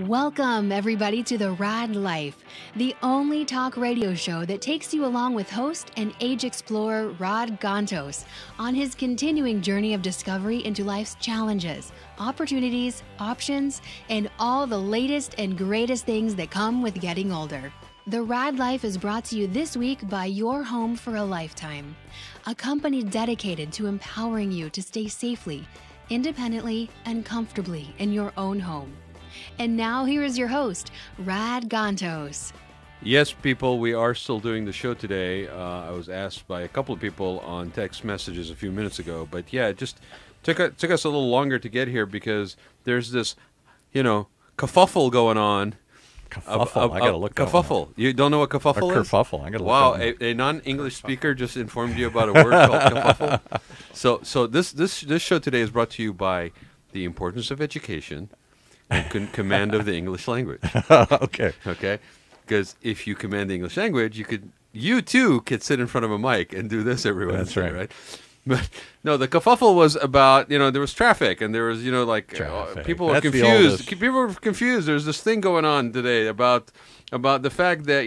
Welcome, everybody, to the Raad Life, the only talk radio show that takes you along with host and age explorer Rod Gantos on his continuing journey of discovery into life's challenges, opportunities, options, and all the latest and greatest things that come with getting older. The Raad Life is brought to you this week by Your Home for a Lifetime, a company dedicated to empowering you to stay safely, independently, and comfortably in your own home. And now here is your host, Rad Gantos. Yes, people, we are still doing the show today. I was asked by a couple of people on text messages a few minutes ago. But yeah, it just took us a little longer to get here because there's this, kerfuffle going on. Kerfuffle? I got to look kerfuffle. You don't know what kerfuffle is? Kerfuffle. I got to look Wow, a non-English speaker just informed you about a word called kerfuffle. So this show today is brought to you by the importance of education and command of the English language. Okay. Because if you command the English language, you too could sit in front of a mic and do this every Wednesday, right? But no, the kerfuffle was about, there was traffic and there was, people were confused. People were confused. There's this thing going on today about the fact that,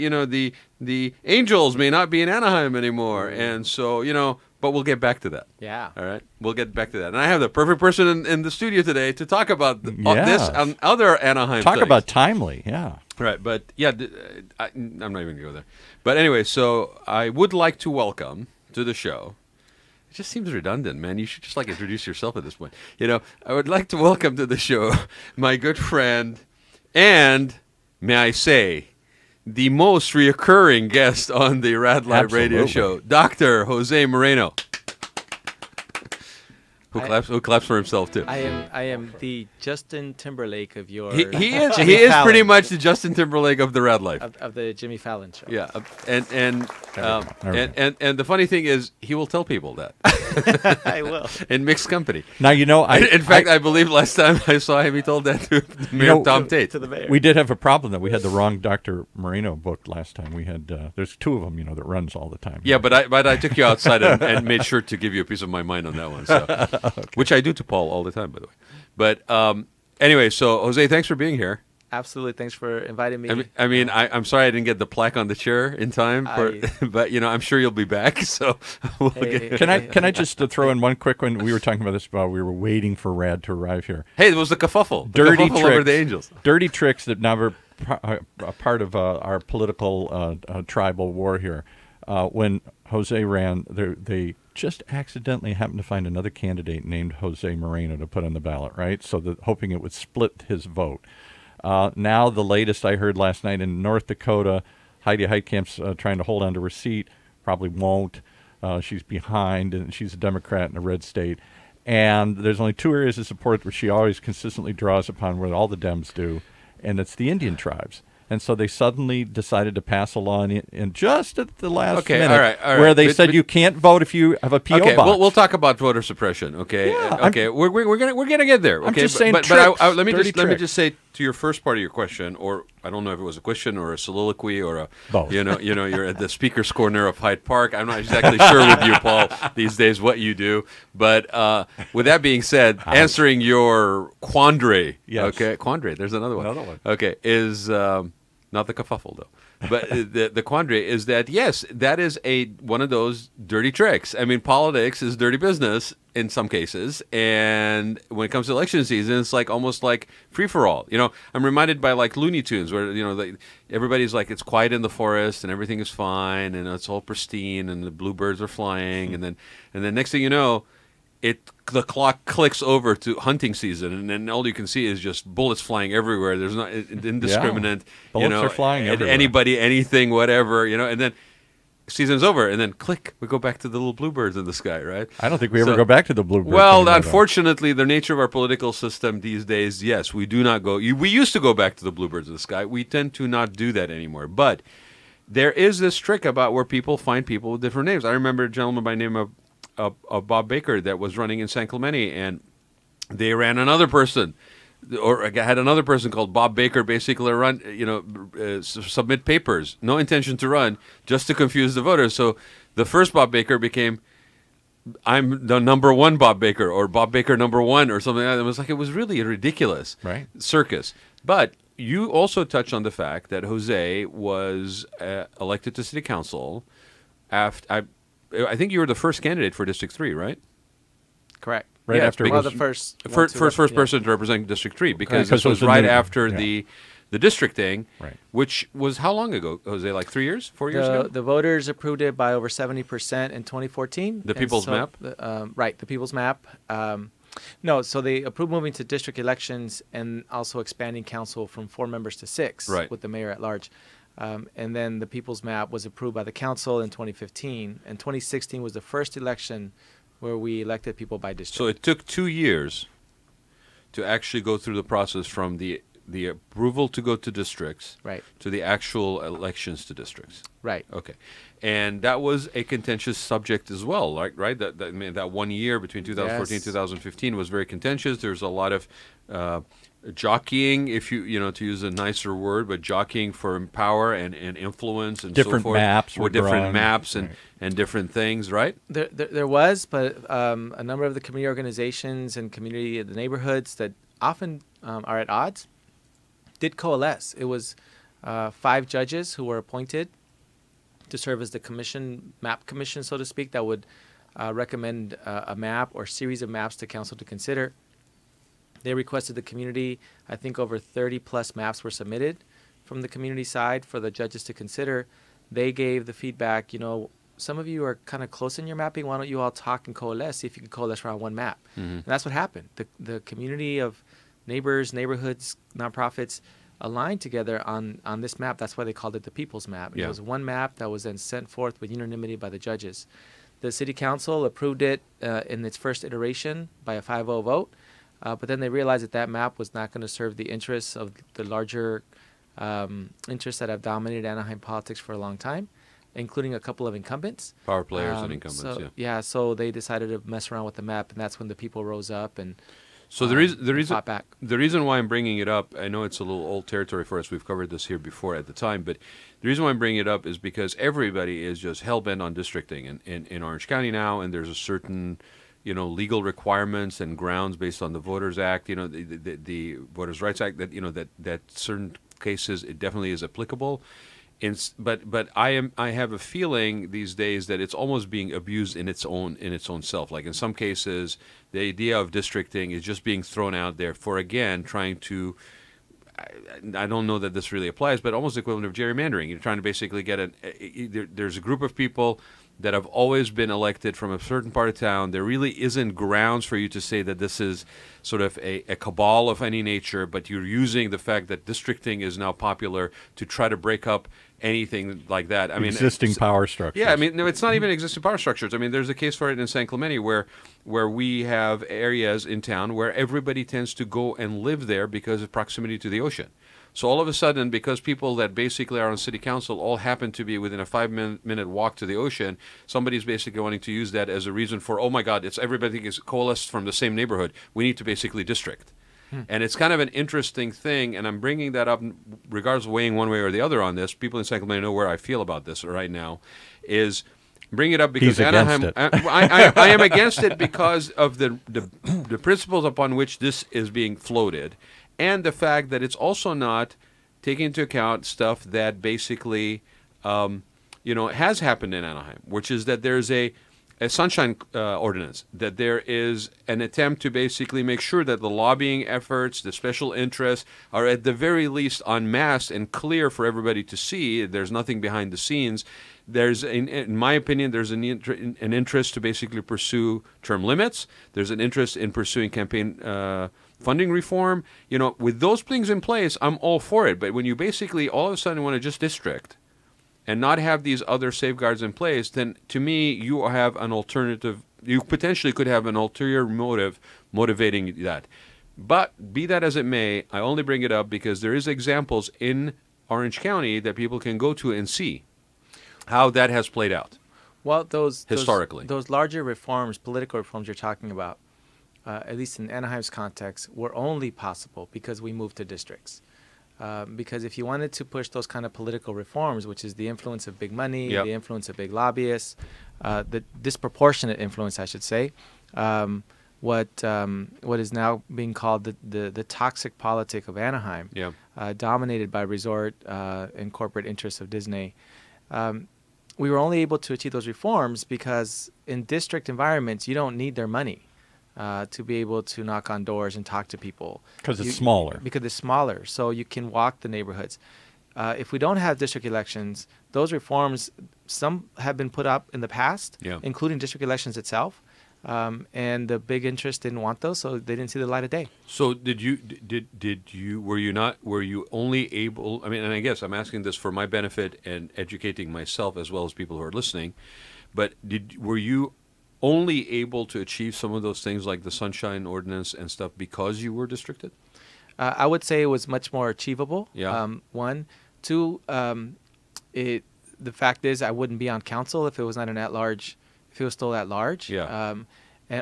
the Angels may not be in Anaheim anymore. And so, but we'll get back to that. Yeah. All right. We'll get back to that. And I have the perfect person in the studio today to talk about this and other Anaheim Talk things. about timely, yeah. Right. But yeah, I'm not even going to go there. But anyway, so I would like to welcome to the show. It just seems redundant, man. You should just introduce yourself at this point. I would like to welcome to the show my good friend and, may I say, the most reoccurring guest on the Raad Life radio show, Dr. Jose Moreno. Who claps for himself too? I am the Justin Timberlake of your. He is pretty much the Justin Timberlake of the Raad Life of the Jimmy Fallon show. Yeah, and the funny thing is, he will tell people that. I will in mixed company. Now in fact, I believe last time I saw him, he told that to Mayor Tom Tate. To the mayor. We did have a problem that we had the wrong Dr. Moreno booked last time. We had there's two of them, that runs all the time. Yeah, but I took you outside and made sure to give you a piece of my mind on that one. So. Okay. Which I do to Paul all the time, by the way. But anyway, so Jose, thanks for being here. Absolutely, thanks for inviting me. I'm sorry I didn't get the plaque on the chair in time, but I'm sure you'll be back. So Can I just throw in one quick one? We were talking about this while we were waiting for Rad to arrive here. Hey, it was the kerfuffle. Dirty tricks over the Angels. Dirty tricks that never a part of our political tribal war here. When Jose ran, they just accidentally happened to find another candidate named Jose Moreno to put on the ballot, right? So hoping it would split his vote. Now the latest I heard last night in North Dakota, Heidi Heitkamp's trying to hold on to her seat, probably won't. She's behind, and she's a Democrat in a red state. And there's only two areas of support where she always consistently draws upon, where all the Dems do, and it's the Indian tribes. And so they suddenly decided to pass a law in just at the last minute, all right, where they said you can't vote if you have a PO box. We'll talk about voter suppression. Okay, yeah, we're gonna get there. Okay, I'm just saying, but let me just say to your first part of your question, or I don't know if it was a question or a soliloquy or a both. You're at the speaker's corner of Hyde Park. I'm not exactly sure with you, Paul, these days what you do. But with that being said, answering your quandary. Yes. Okay, quandary. There's another one. Okay, is. Not the kerfuffle, though. But the quandary is that, yes, that is one of those dirty tricks. I mean, politics is dirty business in some cases. And when it comes to election season, it's almost like free-for-all. I'm reminded by Looney Tunes where, everybody's it's quiet in the forest and everything is fine and it's all pristine and the bluebirds are flying. And then next thing you know, the clock clicks over to hunting season, and then all you can see is just bullets flying everywhere. There's not indiscriminate. Bullets are flying everywhere. Anybody, anything, whatever. And then season's over, and then click, we go back to the little bluebirds in the sky, right? I don't think we ever go back to the bluebirds. Well, unfortunately, the nature of our political system these days, yes, we do not go. We used to go back to the bluebirds in the sky. We tend to not do that anymore. But there is this trick about where people find people with different names. I remember a gentleman by the name of Bob Baker that was running in San Clemente, and they ran another person, or had another person called Bob Baker basically run, submit papers, no intention to run, just to confuse the voters. So the first Bob Baker became, I'm the number one Bob Baker, or Bob Baker number one, or something like that. It was really a ridiculous circus. But you also touched on the fact that Jose was elected to city council after. I think you were the first candidate for District 3, right? Correct. Right Yeah, after well, was- the first First person to represent District 3, because Because this it was was a right new- after yeah. the districting, Right. which was how long ago, Jose? Like 3 years, 4 years ago? The voters approved it by over 70% in 2014. The and People's so Map? Right, the People's Map. No, so they approved moving to district elections and also expanding council from 4 members to 6 Right. with the mayor at large. And then the People's Map was approved by the council in 2015. And 2016 was the first election where we elected people by district. So it took 2 years to actually go through the process from the approval to go to districts Right, to the actual elections to districts. right. Okay, and that was a contentious subject as well, right? I mean, that 1 year between 2014 and Yes. 2015 was very contentious. There's a lot of jockeying, if to use a nicer word, but jockeying for power and influence and Different so forth. maps were with different drawn. maps Right. and different things, right? There was, but a number of the community organizations and community the neighborhoods that often are at odds did coalesce. It was 5 judges who were appointed to serve as the map commission, so to speak, that would recommend a map or series of maps to council to consider. They requested the community. I think over 30 plus maps were submitted from the community side for the judges to consider. They gave the feedback, some of you are kind of close in your mapping. Why don't you all talk and coalesce, see if you can coalesce around one map? And that's what happened. The community of neighbors, neighborhoods, nonprofits aligned together on this map. That's why they called it the People's Map. Yeah. It was one map that was then sent forth with unanimity by the judges. The city council approved it in its first iteration by a 5-0 vote, but then they realized that map was not going to serve the interests of the larger interests that have dominated Anaheim politics for a long time, including a couple of incumbents. Power players and incumbents, So they decided to mess around with the map, and that's when the people rose up and So fought back. the reason why I'm bringing it up, I know it's a little old territory for us. We've covered this here before at the time, but the reason why I'm bringing it up is because everybody is just hell bent on districting in Orange County now, and there's a certain legal requirements and grounds based on the Voters Act, the Voters Rights Act that certain cases it definitely is applicable. But I have a feeling these days that it's almost being abused in its own self. Like in some cases, the idea of districting is just being thrown out there for again trying to. I don't know that this really applies, but almost the equivalent of gerrymandering. You're trying to basically get there's a group of people that have always been elected from a certain part of town. There really isn't grounds for you to say that this is sort of a cabal of any nature, but you're using the fact that districting is now popular to try to break up anything like that. I mean, existing power structures. Yeah, I mean, no, it's not even existing power structures. I mean, there's a case for it in San Clemente where we have areas in town where everybody tends to go and live there because of proximity to the ocean. So all of a sudden, because people that basically are on city council all happen to be within a 5-minute walk to the ocean, somebody's basically wanting to use that as a reason for, oh my God, it's everybody is coalesced from the same neighborhood. We need to basically district. And it's kind of an interesting thing, and I'm bringing that up regardless of weighing one way or the other on this. People in San Clemente know where I feel about this right now. Is bring it up because He's against Anaheim. it. I am against it because of the principles upon which this is being floated, and the fact that it's also not taking into account stuff that basically, has happened in Anaheim, which is that there's a sunshine ordinance, that there is an attempt to basically make sure that the lobbying efforts, the special interests, are at the very least unmasked and clear for everybody to see. There's nothing behind the scenes. There's, in my opinion, there's an interest to basically pursue term limits. There's an interest in pursuing campaign funding reform. With those things in place, I'm all for it. But when you basically all of a sudden want to just district and not have these other safeguards in place, then to me, you have an alternative. You potentially could have an ulterior motive motivating that. But be that as it may, I only bring it up because there is examples in Orange County that people can go to and see how that has played out. Well, historically, those larger reforms, political reforms you're talking about, at least in Anaheim's context, were only possible because we moved to districts. Because if you wanted to push those kind of political reforms, which is the influence of big money, Yep. the influence of big lobbyists, the disproportionate influence, I should say, what is now being called the toxic politic of Anaheim, dominated by resort and corporate interests of Disney. We were only able to achieve those reforms because in district environments, you don't need their money to be able to knock on doors and talk to people. Because it's smaller. Because it's smaller, so you can walk the neighborhoods. If we don't have district elections, those reforms, some have been put up in the past, including district elections itself. And the big interest didn't want those, so they didn't see the light of day. So were you only able, I mean, and I guess I'm asking this for my benefit and educating myself as well as people who are listening, but were you only able to achieve some of those things like the Sunshine Ordinance and stuff because you were districted? I would say it was much more achievable. One. Two, the fact is I wouldn't be on council if it was not an at-large, if it was still at large,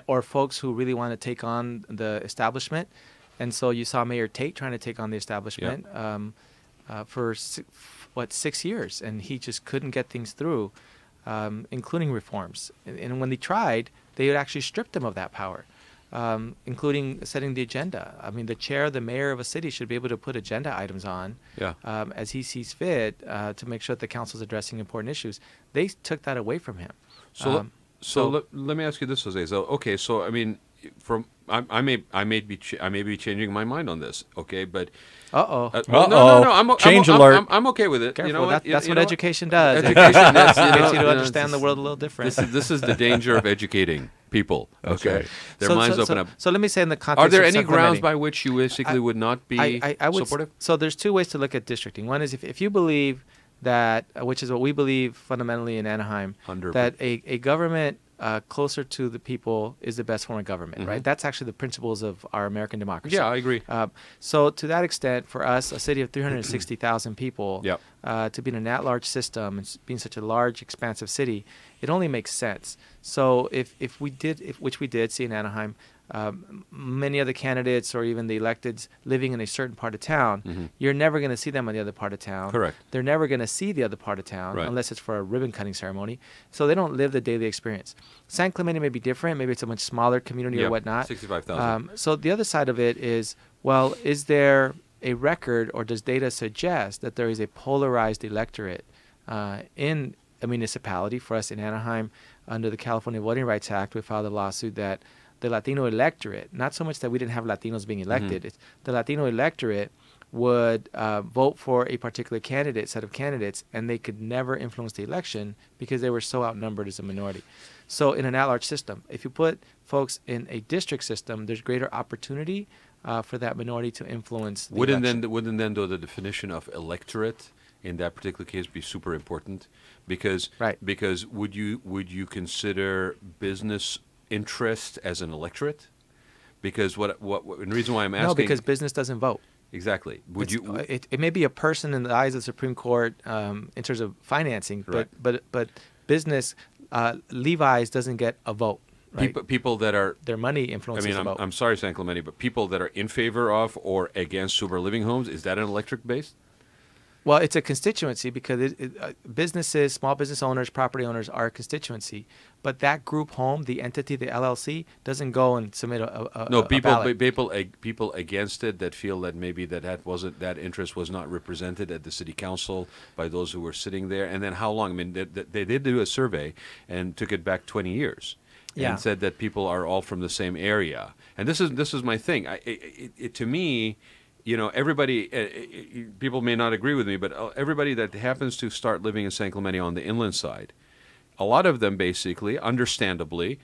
or folks who really want to take on the establishment. And so you saw Mayor Tate trying to take on the establishment for 6 years, and he just couldn't get things through, including reforms. And when they tried, they had actually stripped him of that power, including setting the agenda. I mean, the mayor of a city should be able to put agenda items on as he sees fit to make sure that the council is addressing important issues. They took that away from him. So let me ask you this, Jose. So okay, so I mean, I may be changing my mind on this. Okay, but no, change alert. I'm okay with it. Careful, you know what? That's what education does. Education does, gets you to understand the world a little different. This is the danger of educating people. Okay, their minds open up. So let me say in the context. Are there of any grounds by which you basically would not be supportive? So there's two ways to look at districting. One is if you believe that, which is what we believe fundamentally in Anaheim, that a government closer to the people is the best form of government, right? That's actually the principles of our American democracy. Yeah, I agree. So to that extent, for us, a city of 360,000 people, to be in an at-large system and being such a large, expansive city, it only makes sense. So if we did, which we did see in Anaheim, many of the candidates or even the electeds living in a certain part of town, you're never going to see them in the other part of town. Correct. They're never going to see the other part of town unless it's for a ribbon cutting ceremony. So they don't live the daily experience. San Clemente may be different. Maybe it's a much smaller community or whatnot. 65,000. So the other side of it is, well, is there a record or does data suggest that there is a polarized electorate in a municipality? For us in Anaheim, under the California Voting Rights Act, we filed a lawsuit that the Latino electorate, not so much that we didn't have Latinos being elected, it's the Latino electorate would vote for a particular set of candidates, and they could never influence the election because they were so outnumbered as a minority. So in an at-large system, if you put folks in a district system, there's greater opportunity for that minority to influence the election. Wouldn't then, though, the definition of electorate in that particular case be super important? Because would you consider business interest as an electorate? Because what the reason why I'm asking, no, because business doesn't vote. Exactly. It may be a person in the eyes of the Supreme Court in terms of financing, but business, Levi's doesn't get a vote. Right? People that are their money influences. I'm sorry, San Clemente, but people that are in favor of or against super living homes, is that an electorate base? Well, it's a constituency because businesses, small business owners, property owners are a constituency. But that group home, the entity, the LLC, doesn't go and submit a ballot. People against it that feel that maybe that interest was not represented at the city council by those who were sitting there. And then how long? I mean, they did do a survey and took it back 20 years. And said that people are all from the same area. And this is my thing. To me, you know, everybody, people may not agree with me, but everybody that happens to start living in San Clemente on the inland side, a lot of them basically, understandably,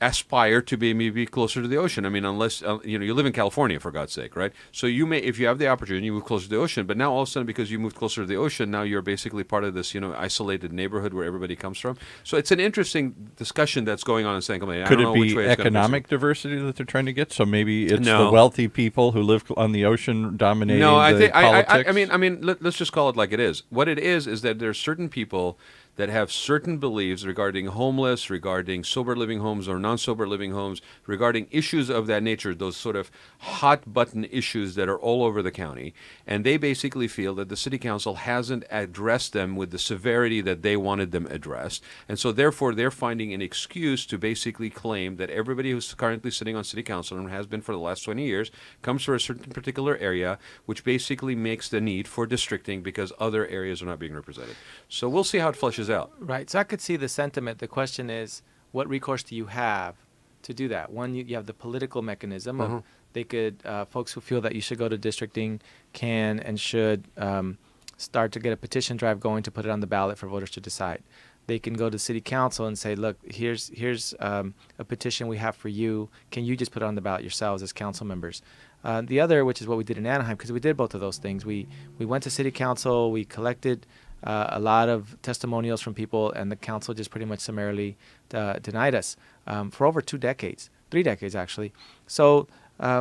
aspire to be maybe closer to the ocean. I mean, unless, you live in California, for God's sake, right? So you may, if you have the opportunity, you move closer to the ocean. But now all of a sudden, because you moved closer to the ocean, now you're basically part of this, isolated neighborhood where everybody comes from. So it's an interesting discussion that's going on in San Clemente. Could it be economic diversity that they're trying to get? So maybe it's the wealthy people who live on the ocean dominating politics? I mean, let's just call it like it is. What it is that there's certain people that have certain beliefs regarding homeless, regarding sober living homes or non-sober living homes, regarding issues of that nature, those sort of hot-button issues that are all over the county. And they basically feel that the city council hasn't addressed them with the severity that they wanted them addressed. And so therefore, they're finding an excuse to basically claim that everybody who's currently sitting on city council and has been for the last 20 years comes from a certain particular area, which basically makes the need for districting because other areas are not being represented. So we'll see how it fleshes out. Right. So I could see the sentiment. The question is, what recourse do you have to do that? One, you have the political mechanism of they could, folks who feel that you should go to districting can and should start to get a petition drive going to put it on the ballot for voters to decide. They can go to city council and say, look, here's a petition we have for you. Can you just put it on the ballot yourselves as council members? The other, which is what we did in Anaheim, because we did both of those things. We went to city council, we collected a lot of testimonials from people, and the council just pretty much summarily denied us for over 2 decades, 3 decades actually. So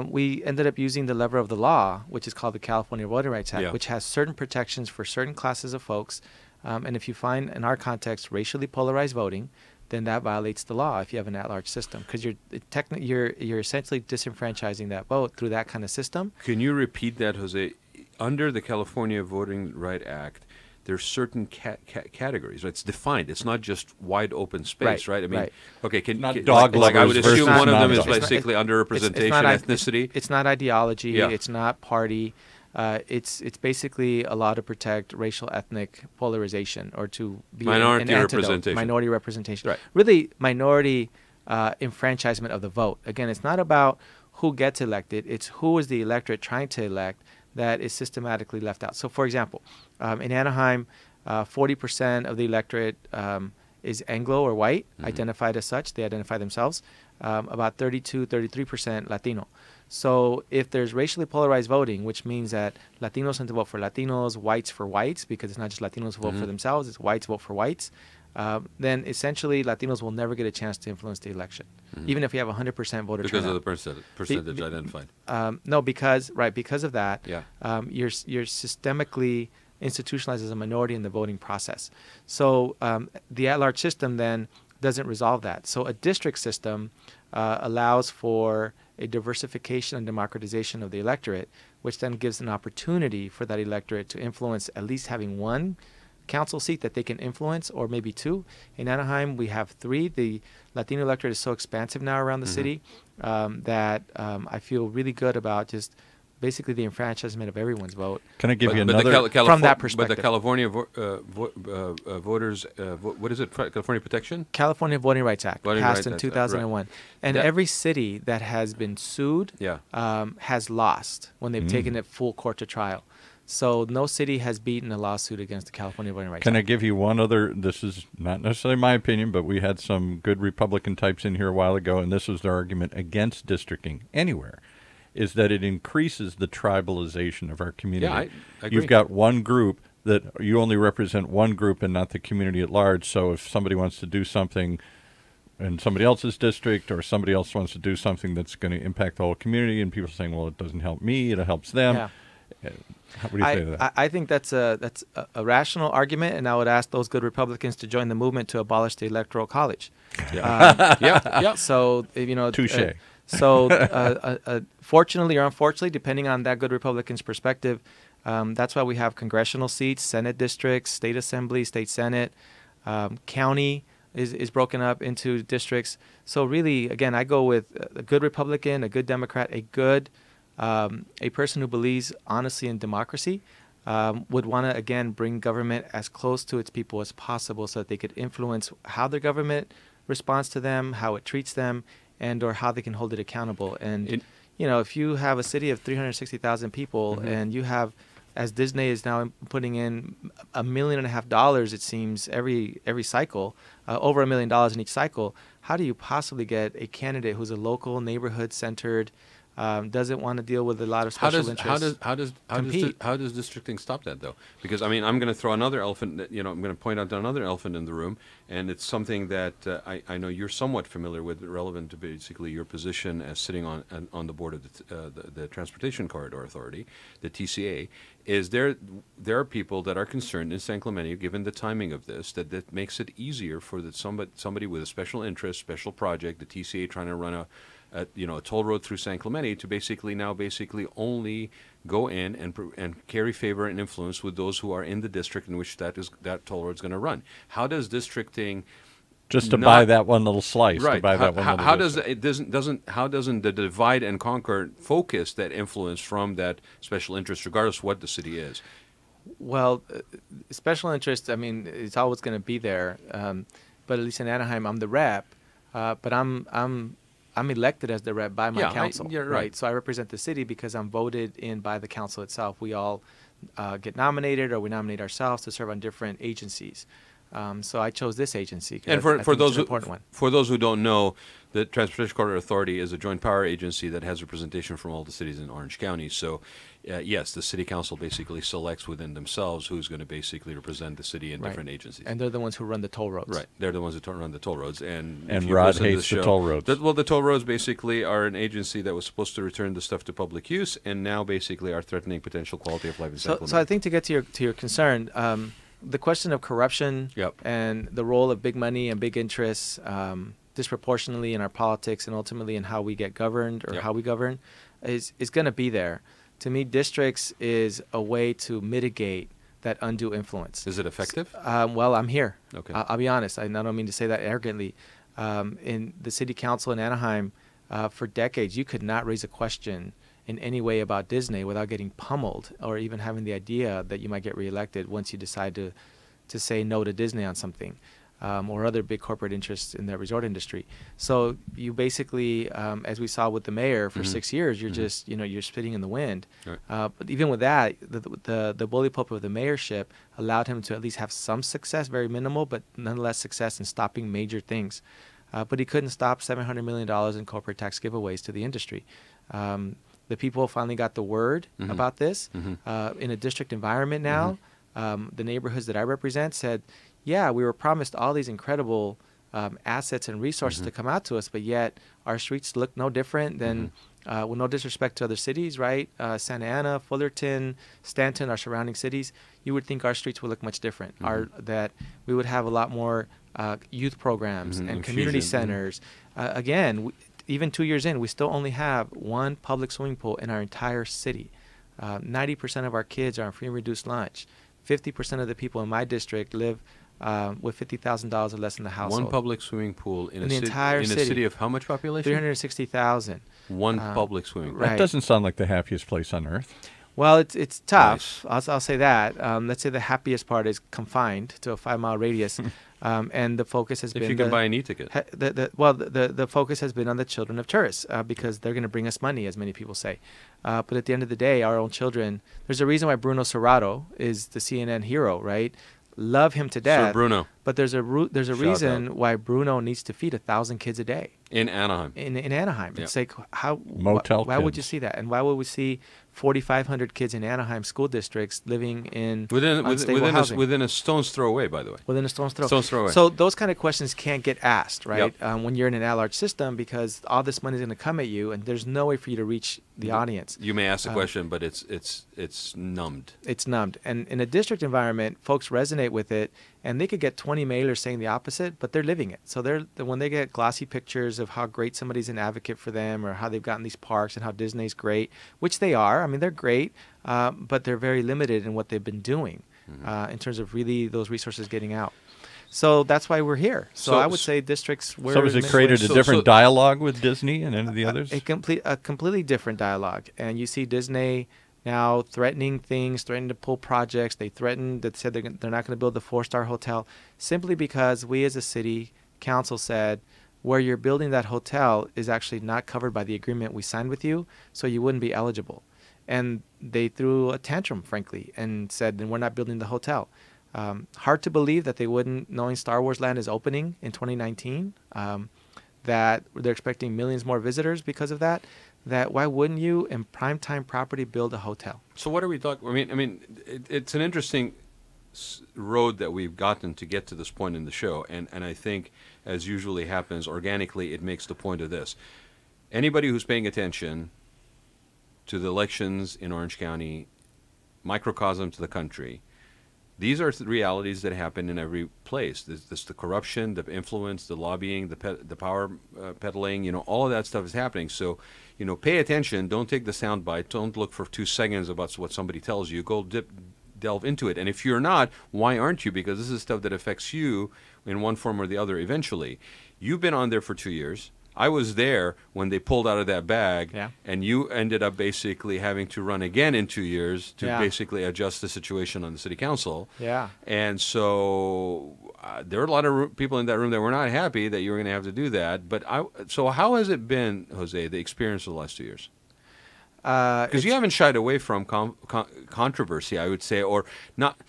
we ended up using the lever of the law, which is called the California Voting Rights Act, which has certain protections for certain classes of folks. And if you find, in our context, racially polarized voting, then that violates the law if you have an at-large system, because you're essentially disenfranchising that vote through that kind of system. Can you repeat that, Jose? Under the California Voting Rights Act, there's certain categories. Right? It's defined. It's not just wide open space, right? I mean, okay, dog like I would lovers assume versus one of them is non-dog. basically underrepresentation, ethnicity. It's not ideology. It's not party. It's basically a law to protect racial ethnic polarization, or to be minority an representation. Minority representation. Right. Really, minority enfranchisement of the vote. Again, it's not about who gets elected. It's who is the electorate trying to elect that is systematically left out. So, for example, in Anaheim, 40% of the electorate is Anglo or white, identified as such. They identify themselves. About 33% Latino. So if there's racially polarized voting, which means that Latinos tend to vote for Latinos, whites for whites, because it's not just Latinos who vote for themselves, it's whites vote for whites, then essentially Latinos will never get a chance to influence the election, even if we have 100% voter turnout. Because of the percentage identified. No, because of that, you're systemically institutionalized as a minority in the voting process. So the at-large system then doesn't resolve that. So a district system allows for a diversification and democratization of the electorate, which then gives an opportunity for that electorate to influence at least having one council seat that they can influence, or maybe 2. In Anaheim, we have 3. The Latino electorate is so expansive now around the city that I feel really good about just basically the enfranchisement of everyone's vote. Can I give you another? From that perspective. But the California voters, what is it? California Protection? California Voting Rights Act passed in Act, 2001. right. And every city that has been sued has lost when they've taken it full court to trial. So no city has beaten a lawsuit against the California Voting Rights Act. Can I give you one other? This is not necessarily my opinion, but we had some good Republican types in here a while ago, and this was their argument against districting anywhere, is that it increases the tribalization of our community. Yeah, I agree. You've got one group that you only represent one group and not the community at large. So if somebody wants to do something in somebody else's district, or somebody else wants to do something that's going to impact the whole community, and people are saying, well, it doesn't help me, it helps them. Yeah. What do you say to that? I think that's a rational argument, and I would ask those good Republicans to join the movement to abolish the Electoral College. So, touche. Fortunately or unfortunately, depending on that good Republican's perspective, that's why we have congressional seats, Senate districts, state assembly, state senate, county is broken up into districts. So really, again, I go with a good Republican, a good Democrat, a person who believes honestly in democracy, would want to, again, bring government as close to its people as possible so that they could influence how their government responds to them, how it treats them, and or how they can hold it accountable. And, if you have a city of 360,000 people and you have, as Disney is now putting in $1.5 million, it seems, every cycle, over $1 million in each cycle, how do you possibly get a candidate who's a local, neighborhood-centered, doesn't want to deal with a lot of special interests. How does districting stop that though? Because I mean, I'm going to throw another elephant. I'm going to point out another elephant in the room, and it's something that I know you're somewhat familiar with, relevant to basically your position as sitting on the board of the Transportation Corridor Authority, the TCA. Is there are people that are concerned in San Clemente, given the timing of this, that makes it easier for somebody with a special interest, special project, the TCA trying to run a toll road through San Clemente, to basically only go in and carry favor and influence with those who are in the district in which that toll road is going to run. How does districting just to buy that one little slice? Right. To buy that one little how does it doesn't the divide and conquer focus that influence from that special interest, regardless of what the city is? Well, special interest, I mean, it's always going to be there. But at least in Anaheim, I'm the rep. But I'm elected as the rep by my council. Right. So I represent the city because I'm voted in by the council itself. We all get nominated, or we nominate ourselves to serve on different agencies. So I chose this agency. And for those who don't know, the Transportation Corridor Authority is a joint power agency that has representation from all the cities in Orange County. So, yes, the city council basically selects within themselves who's going to basically represent the city in different agencies. And they're the ones who run the toll roads. Right. They're the ones who run the toll roads. And Rod hates the toll roads. The toll roads basically are an agency that was supposed to return the stuff to public use, and now basically are threatening potential quality of life in San Clemente. So I think to get to your concern, the question of corruption and the role of big money and big interests disproportionately in our politics and ultimately in how we get governed or how we govern is going to be there. To me, districts is a way to mitigate that undue influence. Is it effective? Well, I'm here. Okay. I'll be honest. I don't mean to say that arrogantly. In the city council in Anaheim, for decades, you could not raise a question in any way about Disney without getting pummeled, or even having the idea that you might get reelected once you decide to say no to Disney on something, or other big corporate interests in the resort industry. So you basically, as we saw with the mayor for 6 years, you're just you're spitting in the wind. Right. But even with that, the bully pulpit of the mayorship allowed him to at least have some success, very minimal, but nonetheless success in stopping major things. But he couldn't stop $700 million in corporate tax giveaways to the industry. The people finally got the word about this. In a district environment now, the neighborhoods that I represent said, yeah, we were promised all these incredible assets and resources to come out to us, but yet our streets look no different than, with no disrespect to other cities, right? Santa Ana, Fullerton, Stanton, our surrounding cities, you would think our streets would look much different, that we would have a lot more youth programs and community centers. Again, even 2 years in, we still only have one public swimming pool in our entire city. 90% of our kids are on free and reduced lunch. 50% of the people in my district live with $50,000 or less in the household. One public swimming pool in the entire city. In a city of how much population? 360,000. One public swimming pool. That doesn't sound like the happiest place on earth. Well, it's tough. Nice. I'll say that. Let's say the happiest part is confined to a 5-mile radius, and the focus has been. If you can buy an e-ticket. The focus has been on the children of tourists because they're going to bring us money, as many people say. But at the end of the day, our own children. There's a reason why Bruno Serrato is the CNN hero, right? Love him to death. Sir Bruno. But there's a reason why Bruno needs to feed 1,000 kids a day. In Anaheim. In Anaheim. Yeah. It's like, how? Motel why would you see that? And why would we see 4,500 kids in Anaheim school districts living in unstable housing? Within a stone's throw away, by the way. Within a stone's throw. Stone's throw away. So those kind of questions can't get asked, right? When you're in an at-large system, because all this money is going to come at you, and there's no way for you to reach the audience. You may ask the question, but it's numbed. It's numbed. And in a district environment, folks resonate with it, and they could get 20 mailers saying the opposite, but they're living it. So when they get glossy pictures of how great somebody's an advocate for them, or how they've gotten these parks and how Disney's great, which they are. I mean, they're great, but they're very limited in what they've been doing in terms of really those resources getting out. So that's why we're here. So I would say districts. So has it created a different dialogue with Disney and any of the others? A completely different dialogue. And you see Disney now threatening things, threatening to pull projects. They said they're not going to build the 4-star hotel simply because we as a city council said where you're building that hotel is actually not covered by the agreement we signed with you, so you wouldn't be eligible. And they threw a tantrum, frankly, and said, then we're not building the hotel. Hard to believe that they wouldn't, knowing Star Wars Land is opening in 2019, that they're expecting millions more visitors because of that. that why wouldn't you in primetime property build a hotel? So what are we talking? It's an interesting road that we've gotten to get to this point in the show, and I think, as usually happens organically, it makes the point of this. Anybody who's paying attention to the elections in Orange County, microcosm to the country, these are realities that happen in every place. This the corruption, the influence, the lobbying, the power peddling, all of that stuff is happening. So, pay attention. Don't take the soundbite. Don't look for 2 seconds about what somebody tells you. Go delve into it. And if you're not, why aren't you? Because this is stuff that affects you in one form or the other eventually. You've been on there for 2 years. I was there when they pulled out of that bag, and you ended up basically having to run again in 2 years to basically adjust the situation on the city council. Yeah. And so there were a lot of people in that room that were not happy that you were going to have to do that. But so how has it been, Jose, the experience of the last 2 years? Because you haven't shied away from controversy, I would say, or not.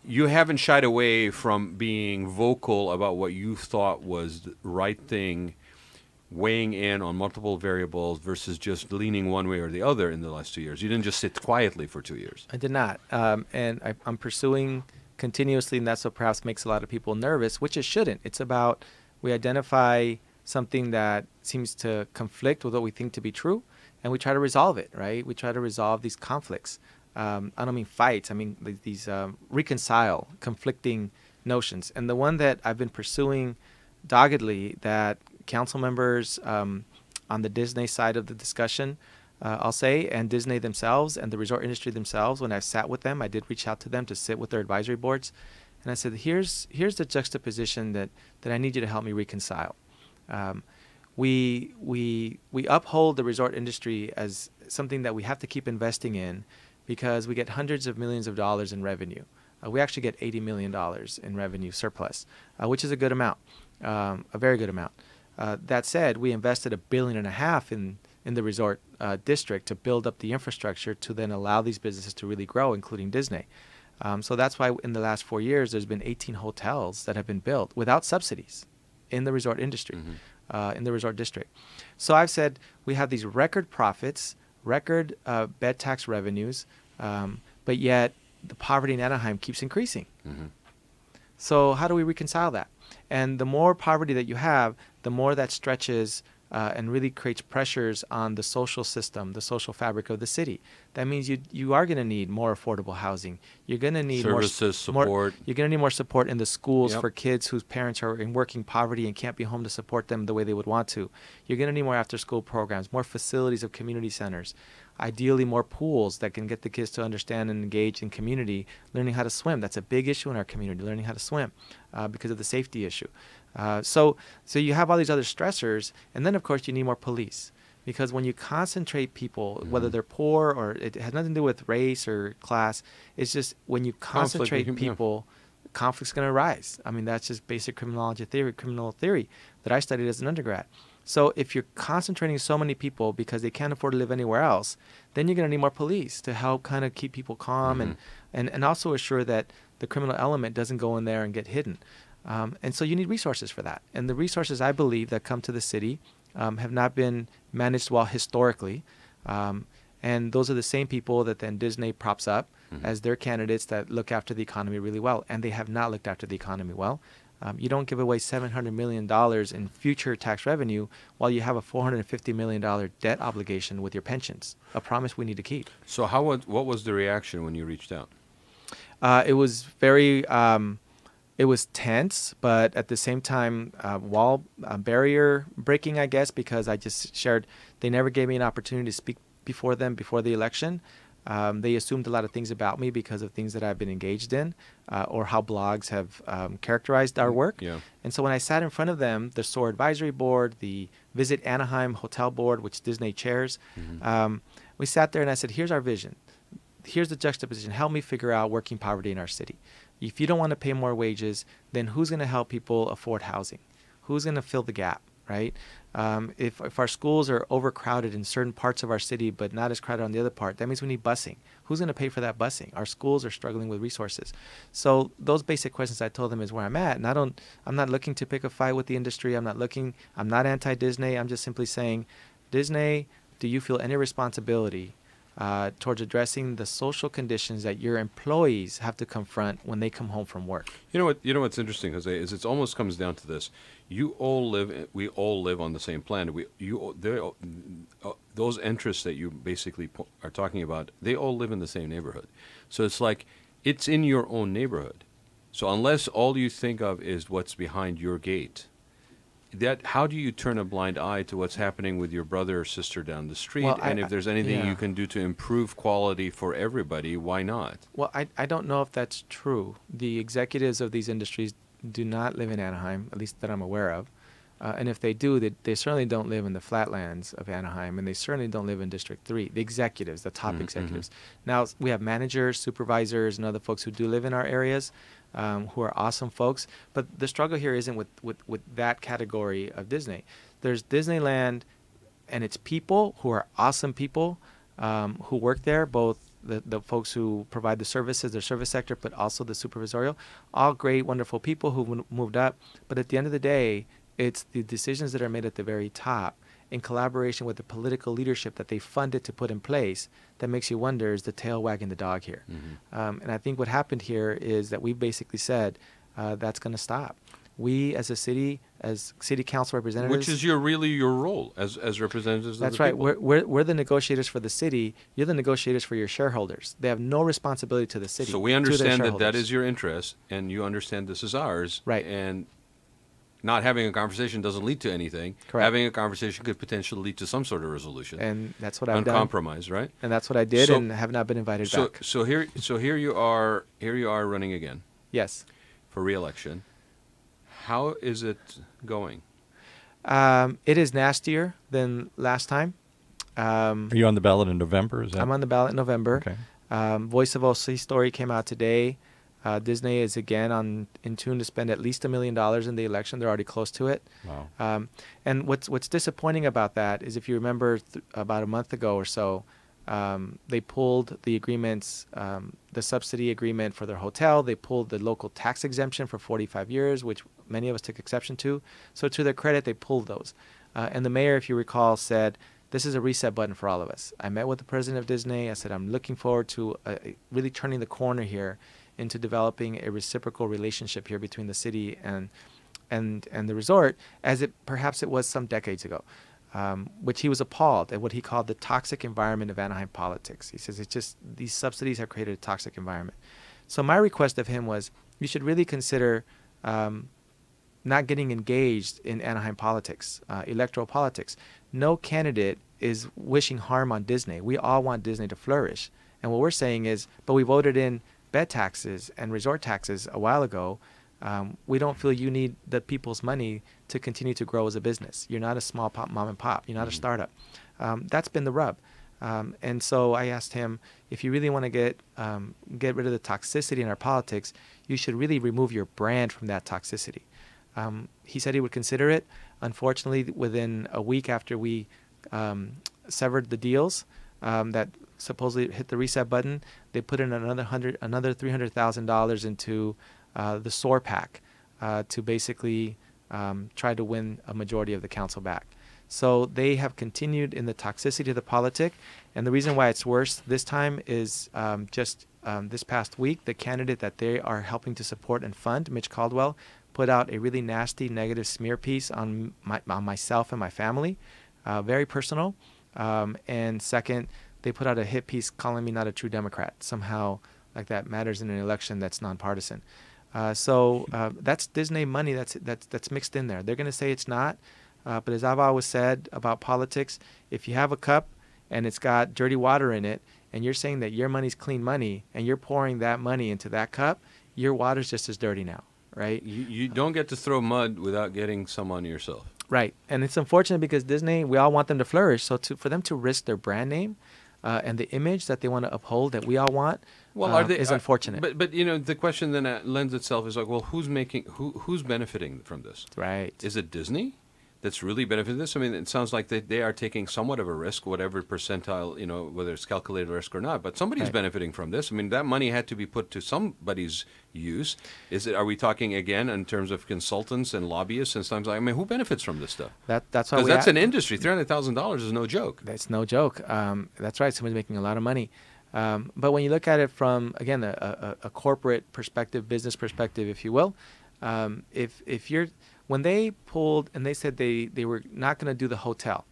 You haven't shied away from being vocal about what you thought was the right thing, weighing in on multiple variables versus just leaning one way or the other in the last 2 years. You didn't just sit quietly for 2 years. I did not. And I'm pursuing continuously, and that's what perhaps makes a lot of people nervous, which it shouldn't. It's about we identify something that seems to conflict with what we think to be true, and we try to resolve it, right? We try to resolve these conflicts. I don't mean fights. I mean these reconcile conflicting notions. And the one that I've been pursuing doggedly that council members on the Disney side of the discussion, I'll say, and Disney themselves and the resort industry themselves, when I've sat with them, I did reach out to them to sit with their advisory boards. And I said, here's the juxtaposition that I need you to help me reconcile. We uphold the resort industry as something that we have to keep investing in because we get hundreds of millions of dollars in revenue. We actually get $80 million in revenue surplus, which is a good amount, a very good amount. That said, we invested $1.5 billion in the resort district to build up the infrastructure to then allow these businesses to really grow, including Disney. So that's why in the last 4 years, there's been 18 hotels that have been built without subsidies in the resort industry, in the resort district. So I've said we have these record profits, record bed tax revenues, but yet the poverty in Anaheim keeps increasing. So how do we reconcile that? And the more poverty that you have, the more that stretches and really creates pressures on the social system, the social fabric of the city. That means you are going to need more affordable housing. You're going to need services, support. You're going to need more support in the schools for kids whose parents are in working poverty and can't be home to support them the way they would want to. You're going to need more after-school programs, more facilities of community centers. Ideally, more pools that can get the kids to understand and engage in community, learning how to swim. That's a big issue in our community, learning how to swim because of the safety issue. So you have all these other stressors, and then, of course, you need more police. Because when you concentrate people, whether they're poor or it has nothing to do with race or class, it's just when you concentrate people, conflict's going to arise. I mean, that's just basic criminal theory that I studied as an undergrad. So if you're concentrating so many people because they can't afford to live anywhere else, then you're going to need more police to help kind of keep people calm and also assure that the criminal element doesn't go in there and get hidden. And so you need resources for that. And the resources, I believe, that come to the city have not been managed well historically. And those are the same people that then Disney props up as their candidates that look after the economy really well. And they have not looked after the economy well. You don't give away $700 million in future tax revenue while you have a $450 million debt obligation with your pensions, a promise we need to keep. So what was the reaction when you reached out? It was very... it was tense, but at the same time, barrier breaking, I guess, because I just shared, they never gave me an opportunity to speak before them, before the election. They assumed a lot of things about me because of things that I've been engaged in or how blogs have characterized our work. Yeah. And so when I sat in front of them, the SOAR Advisory Board, the Visit Anaheim Hotel Board, which Disney chairs, we sat there and I said, here's our vision. Here's the juxtaposition. Help me figure out working poverty in our city. If you don't want to pay more wages, then who's going to help people afford housing? Who's going to fill the gap, right? If our schools are overcrowded in certain parts of our city but not as crowded on the other part, that means we need busing. Who's going to pay for that busing? Our schools are struggling with resources. So those basic questions I told them is where I'm at. And I'm not looking to pick a fight with the industry. I'm not anti-Disney. I'm just simply saying, Disney, do you feel any responsibility towards addressing the social conditions that your employees have to confront when they come home from work? You know what? You know what's interesting, Jose, is it almost comes down to this: we all live on the same planet. Those interests that you basically are talking about, they all live in the same neighborhood. So it's like it's in your own neighborhood. So unless all you think of is what's behind your gate, how do you turn a blind eye to what's happening with your brother or sister down the street? Well, and if there's anything you can do to improve quality for everybody, why not? Well, I don't know if that's true. The executives of these industries do not live in Anaheim, at least that I'm aware of. And if they do, they certainly don't live in the flatlands of Anaheim, and they certainly don't live in District 3. The executives, the top executives. Now, we have managers, supervisors, and other folks who do live in our areas, who are awesome folks. But the struggle here isn't with that category of Disney. There's Disneyland and its people, who are awesome people, who work there, both the folks who provide the services, their service sector, but also the supervisorial. All great, wonderful people who moved up. But at the end of the day, it's the decisions that are made at the very top in collaboration with the political leadership that they funded to put in place that makes you wonder, is the tail wagging the dog here? And I think what happened here is that we basically said that's going to stop. We as a city, as city council representatives... Which is really your role as representatives of the people. That's right. We're the negotiators for the city. You're the negotiators for your shareholders. They have no responsibility to the city. So we understand that is your interest, and you understand this is ours. Right. And not having a conversation doesn't lead to anything. Correct. Having a conversation could potentially lead to some sort of resolution. And that's what I've done. On compromise, right? And that's what I did, and have not been invited back. So here you are running again. Yes. For re-election. How is it going? It is nastier than last time. Are you on the ballot in November? I'm on the ballot in November. Okay. Voice of OC story came out today. Disney is again in tune to spend at least $1 million in the election. They're already close to it. Wow. And what's disappointing about that is, if you remember about a month ago or so, they pulled the agreements, the subsidy agreement for their hotel. They pulled the local tax exemption for 45 years, which many of us took exception to. So to their credit, they pulled those. And the mayor, if you recall, said, this is a reset button for all of us. I met with the president of Disney. I said, I'm looking forward to really turning the corner here into developing a reciprocal relationship here between the city and the resort, as perhaps it was some decades ago, which he was appalled at what he called the toxic environment of Anaheim politics. He says, it's just, these subsidies have created a toxic environment. So my request of him was, you should really consider not getting engaged in Anaheim politics, electoral politics. No candidate is wishing harm on Disney. We all want Disney to flourish. And what we're saying is, but we voted in bed taxes and resort taxes a while ago. We don't feel you need the people's money to continue to grow as a business. You're not a small mom and pop. You're not a startup. That's been the rub. And so I asked him, if you really want to get rid of the toxicity in our politics, you should really remove your brand from that toxicity. He said he would consider it. Unfortunately, within a week after we severed the deals that supposedly hit the reset button, they put in another $300,000 into the SOAR PAC to basically try to win a majority of the council back. So they have continued in the toxicity of the politic, and the reason why it's worse this time is just this past week, the candidate that they are helping to support and fund, Mitch Caldwell, put out a really nasty negative smear piece on myself and my family, very personal. And second, they put out a hit piece calling me not a true Democrat. Somehow, like that matters in an election that's nonpartisan. So that's Disney money that's mixed in there. They're going to say it's not, but as I've always said about politics, if you have a cup and it's got dirty water in it, and you're saying that your money's clean money, and you're pouring that money into that cup, your water's just as dirty now, right? You don't get to throw mud without getting some on yourself. Right, and it's unfortunate because Disney, we all want them to flourish. So for them to risk their brand name and the image that they want to uphold, that we all want, is unfortunate. But you know, the question then lends itself is like, well, who's benefiting from this? Right. Is it Disney? that's really benefiting this? I mean, it sounds like they are taking somewhat of a risk, whatever percentile, whether it's calculated risk or not. But somebody's benefiting from this. I mean, that money had to be put to somebody's use. Are we talking again in terms of consultants and lobbyists and things like? I mean, who benefits from this stuff? That's why because that's an industry. $300,000 is no joke. That's no joke. That's right. Somebody's making a lot of money. But when you look at it from, again, a corporate perspective, business perspective, if you will, when they pulled and they said they were not going to do the hotel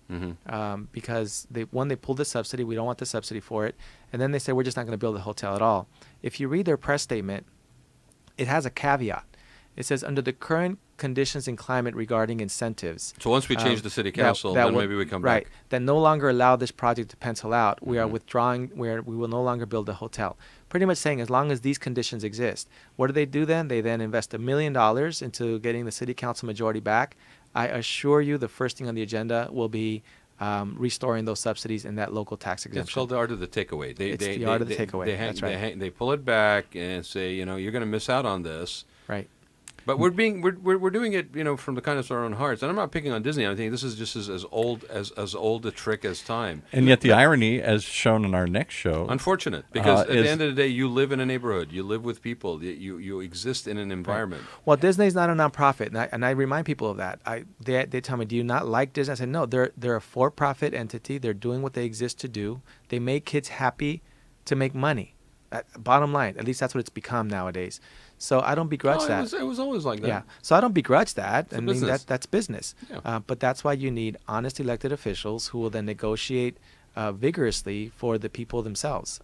because they pulled the subsidy. We don't want the subsidy for it. And then they said, we're just not going to build a hotel at all. If you read their press statement, it has a caveat. It says, under the current conditions and climate regarding incentives. So once we change the city council, then maybe we come back. That no longer allow this project to pencil out. We are withdrawing, where we will no longer build a hotel. Pretty much saying, as long as these conditions exist. What do they do then? They then invest $1 million into getting the city council majority back. I assure you the first thing on the agenda will be restoring those subsidies and that local tax exemption. It's called the art of the takeaway. It's the art of the takeaway. That's right. They pull it back and say, you're going to miss out on this. Right. But we're doing it, from the kindness of our own hearts. And I'm not picking on Disney. I think this is just as old a trick as time. And yet the irony, as shown in our next show, unfortunate, because at the end of the day, you live in a neighborhood, you live with people, you exist in an environment. Right. Well, Disney's not a nonprofit, and I remind people of that. They tell me, "Do you not like Disney?" I said, "No, they're a for-profit entity. They're doing what they exist to do. They make kids happy to make money. Bottom line, at least that's what it's become nowadays." So I don't begrudge that. It was always like that. Yeah. So I don't begrudge that. I mean, that's business. Yeah. But that's why you need honest elected officials who will then negotiate vigorously for the people themselves.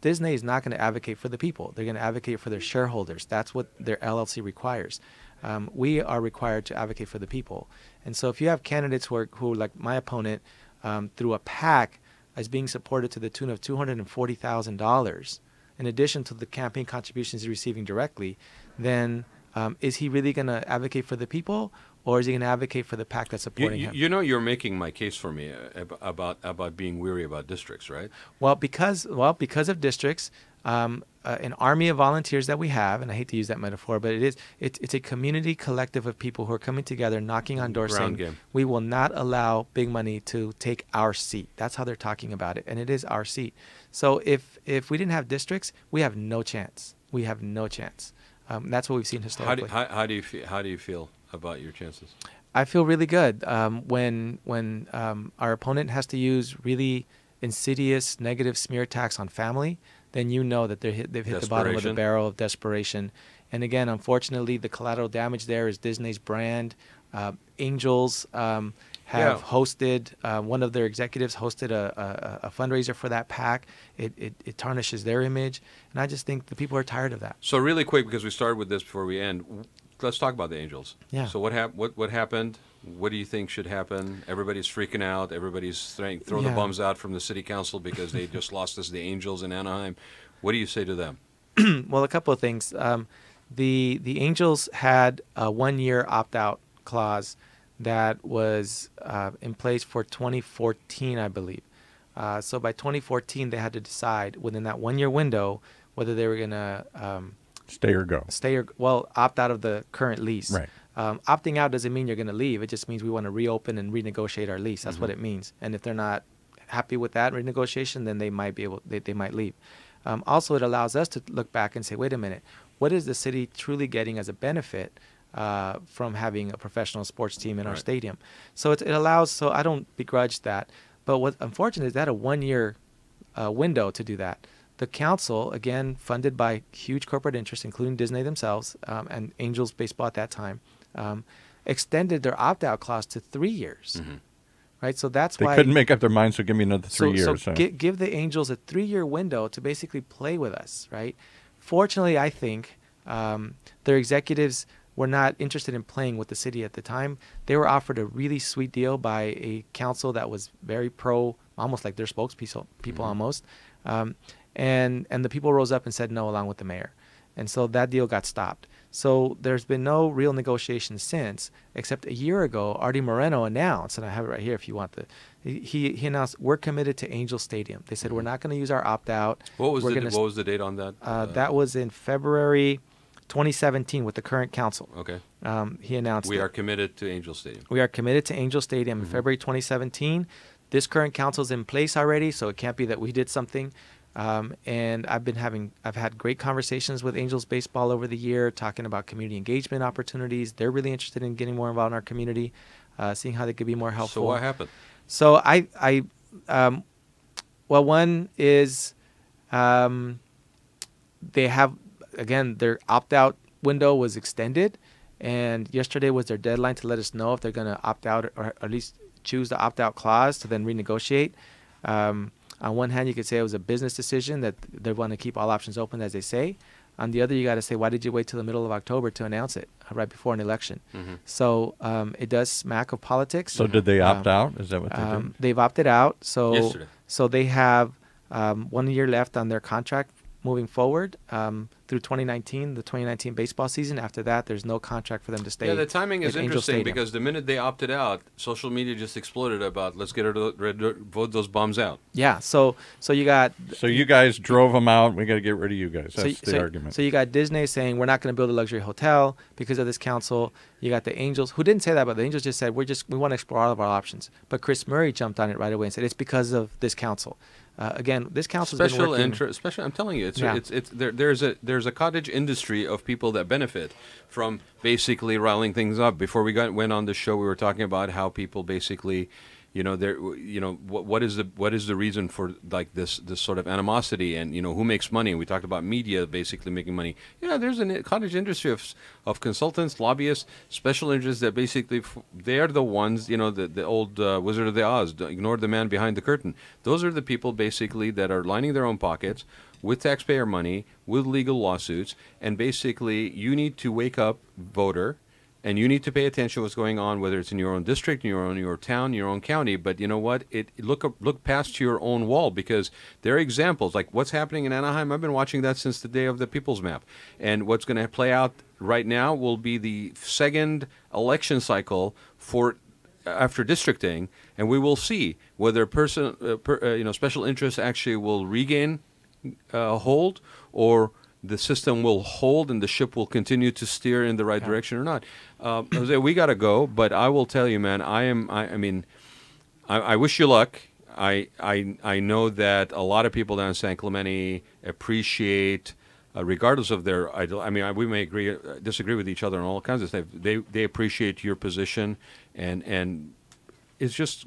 Disney is not going to advocate for the people. They're going to advocate for their shareholders. That's what their LLC requires. We are required to advocate for the people. And so if you have candidates who like my opponent, through a PAC, is being supported to the tune of $240,000, in addition to the campaign contributions he's receiving directly, then is he really going to advocate for the people, or is he going to advocate for the PAC that's supporting him? You're making my case for me about being weary about districts, right? Well, because of districts, an army of volunteers that we have, and I hate to use that metaphor, but it's a community collective of people who are coming together, knocking on doors, saying, we will not allow big money to take our seat. That's how they're talking about it, and it is our seat. So if we didn't have districts, we have no chance. We have no chance. That's what we've seen historically. How do you feel about your chances? I feel really good. When our opponent has to use really insidious negative smear attacks on family, then you know that they've hit the bottom of the barrel of desperation. And again, unfortunately, the collateral damage there is Disney's brand. Angels have hosted, one of their executives hosted a fundraiser for that PAC. It tarnishes their image. And I just think the people are tired of that. So really quick, because we started with this before we end, let's talk about the Angels. Yeah. So what happened? What do you think should happen? Everybody's freaking out. Everybody's saying throw the bums out from the city council because they just lost us the Angels in Anaheim. What do you say to them? Well, a couple of things. The Angels had a 1-year opt-out clause that was in place for 2014, I believe. So by 2014, they had to decide within that 1-year window whether they were going to stay or go. Opt out of the current lease. Right. Opting out doesn't mean you're going to leave. It just means we want to reopen and renegotiate our lease. That's what it means. And if they're not happy with that renegotiation, then they might they might leave. Also, it allows us to look back and say, wait a minute, what is the city truly getting as a benefit from having a professional sports team in our stadium? So it allows. So I don't begrudge that. But what's unfortunate is that a 1-year window to do that. The council, again, funded by huge corporate interests, including Disney themselves and Angels Baseball at that time, extended their opt-out clause to 3 years. Right, so that's why they couldn't make up their minds. So give me another 3 years. So give the Angels a 3-year window to basically play with us. Right. Fortunately, I think their executives were not interested in playing with the city at the time. They were offered a really sweet deal by a council that was very pro, almost like their spokespeople, almost. And the people rose up and said no along with the mayor. And so that deal got stopped. So there's been no real negotiation since, except a year ago, Artie Moreno announced, and I have it right here if you want he announced, we're committed to Angel Stadium. They said, we're not going to use our opt-out. What was the date on that? That was in February 2017 with the current council. Okay. He announced We are committed to Angel Stadium. We are committed to Angel Stadium in February 2017. This current council is in place already, so it can't be that we did something. And I've had great conversations with Angels baseball over the year, talking about community engagement opportunities. They're really interested in getting more involved in our community, seeing how they could be more helpful. So what happened? So well, one is they have, again, their opt-out window was extended, and yesterday was their deadline to let us know if they're going to opt out or at least choose the opt-out clause to then renegotiate. On one hand, you could say it was a business decision that they want to keep all options open, as they say. On the other, you got to say, why did you wait till the middle of October to announce it right before an election? So it does smack of politics. So did they opt out? Is that what they did? They've opted out. Yesterday. So they have 1 year left on their contract moving forward through 2019, the 2019 baseball season. After that, there's no contract for them to stay. Yeah, the timing is at Angel interesting Stadium. because the minute they opted out, social media just exploded about let's get vote those bombs out. Yeah, so you got. So you guys drove them out. We got to get rid of you guys. That's the argument. So you got Disney saying we're not going to build a luxury hotel because of this council. You got the Angels, who didn't say that, but the Angels just said we want to explore all of our options. But Chris Murray jumped on it right away and said it's because of this council. Again, this council's been working. Interest. I'm telling you, there's a cottage industry of people that benefit from basically riling things up. Before we went on the show, we were talking about how people basically, what is the reason for like this sort of animosity, and who makes money? We talked about media basically making money. Yeah, there's a cottage industry of consultants, lobbyists, special interests that basically they are the ones, the old Wizard of the Oz, ignore the man behind the curtain. Those are the people basically that are lining their own pockets with taxpayer money, with legal lawsuits, and basically you need to wake up, voter. And you need to pay attention to what's going on, whether it's in your own district, in your town, your own county. But you know what? Look past your own wall, because there are examples like what's happening in Anaheim. I've been watching that since the day of the People's Map. And what's going to play out right now will be the second election cycle after districting, and we will see whether special interests actually will regain hold, or the system will hold and the ship will continue to steer in the right direction or not. Jose, we got to go, but I will tell you, man, I wish you luck. I know that a lot of people down in San Clemente appreciate, regardless of their we may disagree with each other on all kinds of stuff. They appreciate your position, and it's just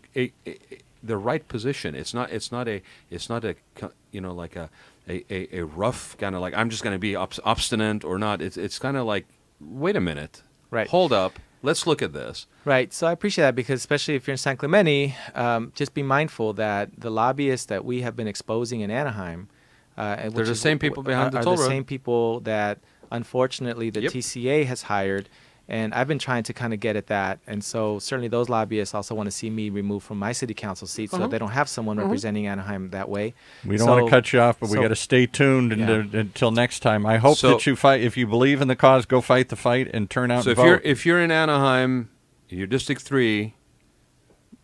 the right position. It's not a a rough kind of like I'm just going to be obstinate or not. It's kind of like, wait a minute, right? Hold up, let's look at this. Right. So I appreciate that, because especially if you're in San Clemente, just be mindful that the lobbyists that we have been exposing in Anaheim, they're the same people behind the toll road. Are the same people that unfortunately the TCA has hired. And I've been trying to kind of get at that. And so certainly those lobbyists also want to see me removed from my city council seat so that they don't have someone representing Anaheim that way. We don't want to cut you off, but we got to stay tuned until next time. I hope that you fight. If you believe in the cause, go fight the fight and turn out and vote. If you're in Anaheim, you're District 3,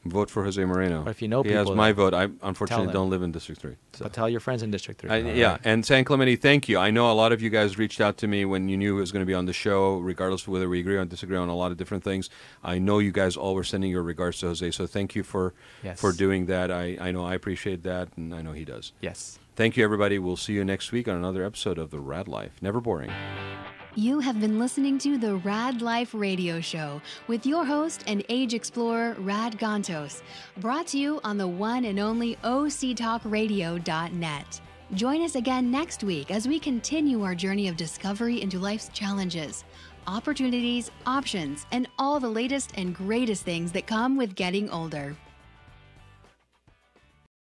vote for Jose Moreno. Or if you know he people, has my vote. I unfortunately don't live in District 3. So. But tell your friends in District 3. Yeah, and San Clemente, thank you. I know a lot of you guys reached out to me when you knew it was going to be on the show, regardless of whether we agree or disagree on a lot of different things. I know you guys all were sending your regards to Jose, so thank you for doing that. I know I appreciate that, and I know he does. Yes. Thank you, everybody. We'll see you next week on another episode of The Raad Life. Never boring. You have been listening to the Raad Life radio show with your host and age explorer, Raad Gantos, brought to you on the one and only octalkradio.net. Join us again next week as we continue our journey of discovery into life's challenges, opportunities, options, and all the latest and greatest things that come with getting older.